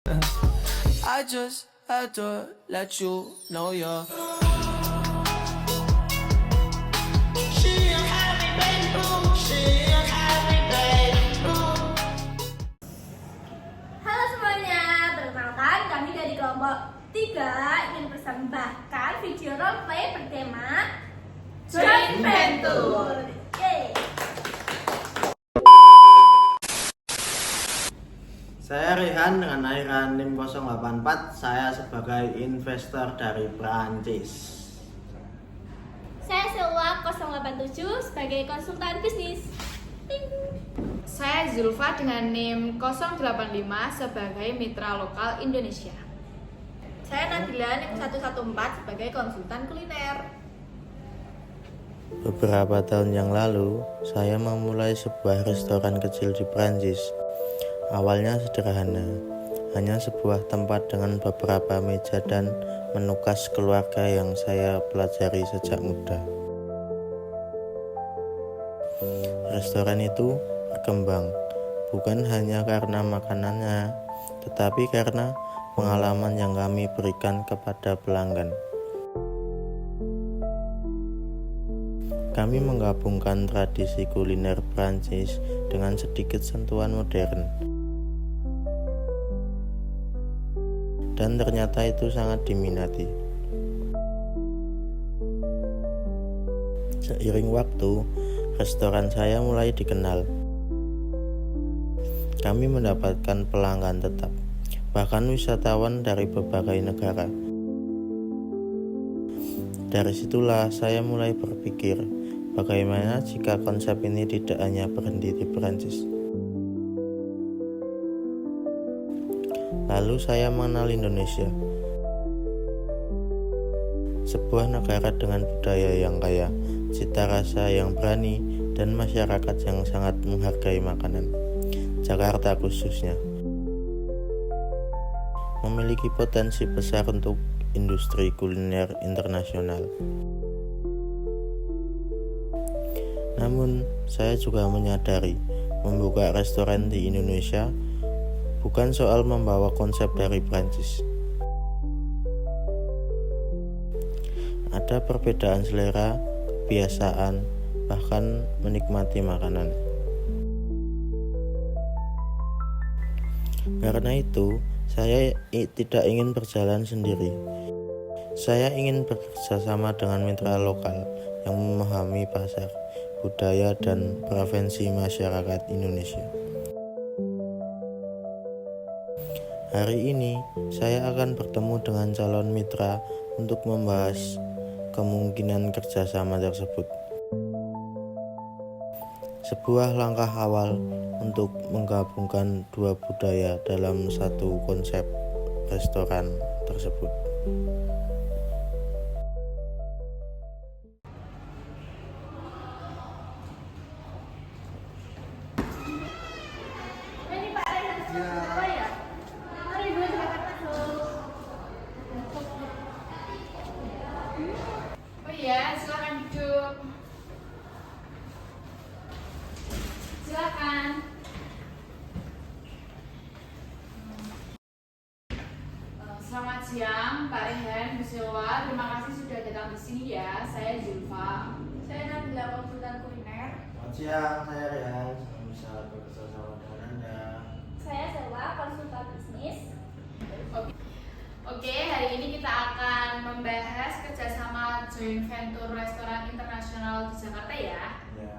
I just had to let you know you're. She a happy baby boo. She a happy baby boo. Halo semuanya, perkenalkan kami dari kelompok 3 ingin persembahkan video roleplay bertema Joint Venture. Yeay. Saya Rehan dengan akhiran NIM 084. Saya sebagai investor dari Prancis. Saya Selwa 087 sebagai konsultan bisnis. Ting. Saya Zulfa dengan NIM 085 sebagai mitra lokal Indonesia. Saya Nabila NIM 114 sebagai konsultan kuliner. Beberapa tahun yang lalu, saya memulai sebuah restoran kecil di Prancis. Awalnya sederhana, hanya sebuah tempat dengan beberapa meja dan menu khas keluarga yang saya pelajari sejak muda. Restoran itu berkembang, bukan hanya karena makanannya, tetapi karena pengalaman yang kami berikan kepada pelanggan. Kami menggabungkan tradisi kuliner Prancis dengan sedikit sentuhan modern. Dan ternyata itu sangat diminati. Seiring waktu, restoran saya mulai dikenal. Kami mendapatkan pelanggan tetap, bahkan wisatawan dari berbagai negara. Dari situlah saya mulai berpikir, bagaimana jika konsep ini tidak hanya berhenti di Perancis. Lalu saya mengenal Indonesia, sebuah negara dengan budaya yang kaya, cita rasa yang berani, dan masyarakat yang sangat menghargai makanan. Jakarta khususnya memiliki potensi besar untuk industri kuliner internasional. Namun, saya juga menyadari membuka restoran di Indonesia bukan soal membawa konsep dari Prancis. Ada perbedaan selera, kebiasaan, bahkan menikmati makanan. Karena itu, saya tidak ingin berjalan sendiri. Saya ingin bekerja sama dengan mitra lokal yang memahami pasar, budaya, dan preferensi masyarakat Indonesia. Hari ini, saya akan bertemu dengan calon mitra untuk membahas kemungkinan kerjasama tersebut. Sebuah langkah awal untuk menggabungkan dua budaya dalam satu konsep restoran tersebut. Ini Pak Rehan siapa ya? Mari Bu, silakan masuk. Oh iya, silakan duduk. Silakan. Selamat siang, Pak Rehan, Bu Silwa. Terima kasih sudah datang di sini ya. Saya Zulfa. Saya Nabila konsultan kuliner. Selamat siang, saya Rehan. Senang bisa bekerja sama dengan Anda. Saya Selwa konsultan bisnis. Oke, hari ini kita akan membahas kerjasama joint venture restoran internasional di Jakarta ya. Ya.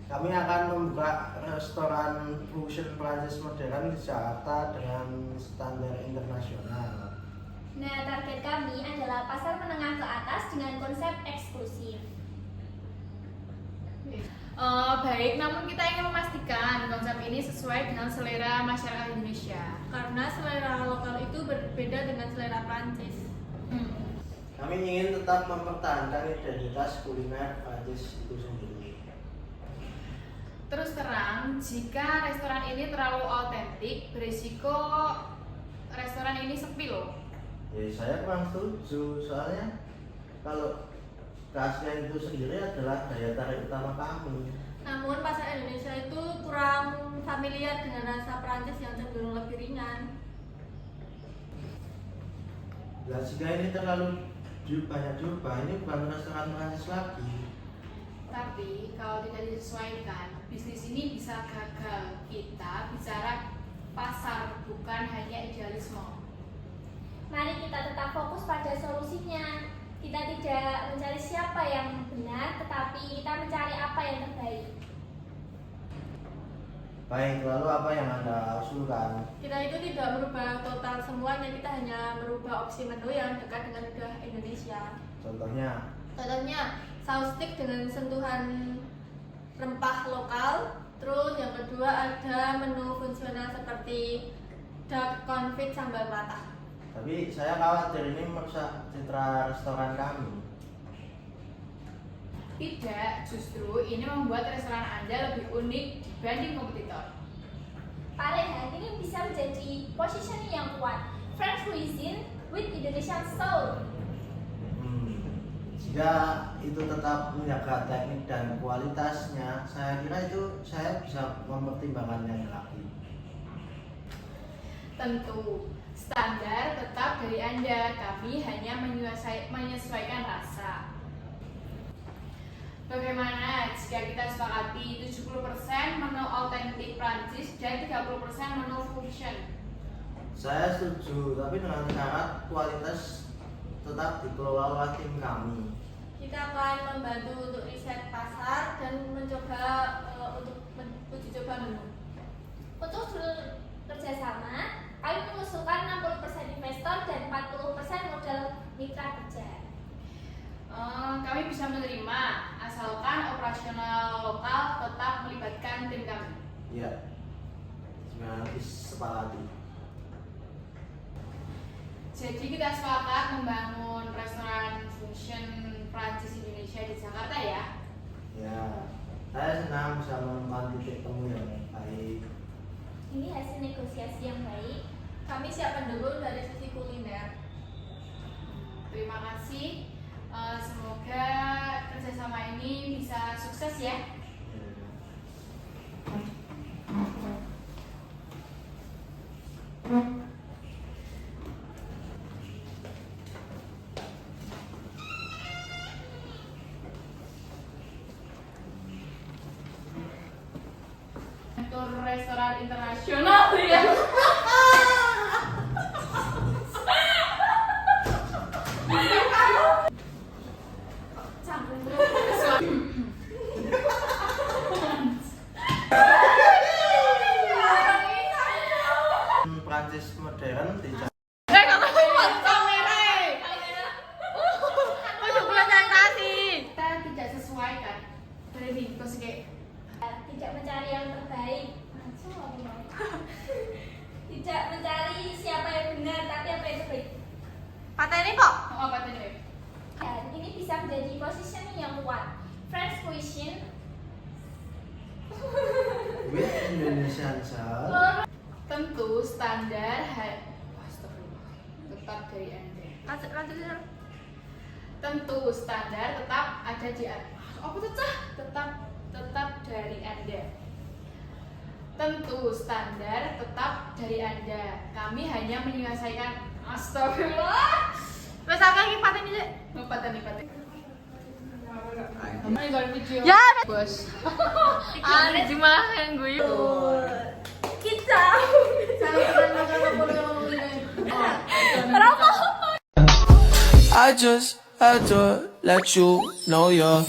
Kami akan membuka restoran fusion Prancis modern di Jakarta dengan standar internasional. Nah, target kami adalah pasar menengah ke atas dengan konsep eksklusif. Baik, namun kita ingin memastikan konsep ini sesuai dengan selera masyarakat Indonesia. Karena selera lokal itu berbeda dengan selera Prancis. Kami ingin tetap mempertahankan identitas kuliner Prancis itu sendiri. Terus terang, jika restoran ini terlalu autentik, berisiko restoran ini sepi loh. Ya, saya kurang setuju, soalnya kalau keaslian itu sendiri adalah daya tarik utama kami. Namun pasar Indonesia itu kurang familiar dengan rasa Prancis yang cenderung lebih ringan. Nah, jika ini terlalu banyak diubah, ini bukan restoran Prancis lagi. Tapi kalau tidak disesuaikan, bisnis ini bisa gagal. Kita bicara pasar, bukan hanya idealisme. Mari kita tetap fokus pada solusinya. Kita tidak mencari siapa yang benar, tetapi kita mencari apa yang terbaik. Baik, lalu apa yang Anda usulkan? Kita itu tidak merubah total semuanya, kita hanya merubah opsi menu yang dekat dengan lidah Indonesia. Contohnya, Saus stick dengan sentuhan rempah lokal. Terus yang kedua ada menu fungsional seperti duck confit sambal matah. tapi saya khawatir ini merusak citra restoran kami. Tidak, justru ini membuat restoran Anda lebih unik dibanding kompetitor. Pak Rehan, ini bisa menjadi positioning yang kuat. French cuisine with Indonesian soul. Jika itu tetap menjaga teknik dan kualitasnya, saya kira itu saya bisa mempertimbangkannya lagi. Tentu, standar tetap dari Anda. Kami hanya menyesuaikan rasa. Bagaimana jika kita sepakati 70% menu autentik Prancis dan 30% menu fusion? Saya setuju, tapi dengan syarat kualitas tetap dikelola oleh tim kami. Kita akan membantu untuk riset pasar dan mencoba untuk uji coba menu. Untuk seluruh kerjasama, kami mengusulkan 60% investor dan 40% modal mitra kerja. Kami bisa menerima, asalkan operasional lokal tetap melibatkan tim kami. Iya, jika disepakati. Jadi kita sepakat membangun restoran fusion Prancis Indonesia di Jakarta ya. Ya, saya senang bisa menemukan titik temu yang baik. Ini hasil negosiasi yang baik. Kami siap mendukung dari sisi kuliner. Terima kasih. Semoga kerjasama ini bisa sukses ya. Tur restoran internasional ya. Prancis modern di Kita tidak sesuaikan. Dari kosike. Tidak mencari yang terbaik. Tidak mencari siapa yang benar, tapi apa yang terbaik. Pateni kok. Oh, apa tadi? Dan ini bisa menjadi positioning yang kuat. French cuisine with Indonesian soul. Tentu standar tetap dari Anda. Tentu standar tetap ada di apa tuh cah? Tetap dari Anda. Tentu standar tetap dari Anda. Kami hanya menyelesaikan astagfirullah. Wes akeh iki pateni sik. Pateni. Ya, Bos. cuma yang gue. kita. I just had to let you know you're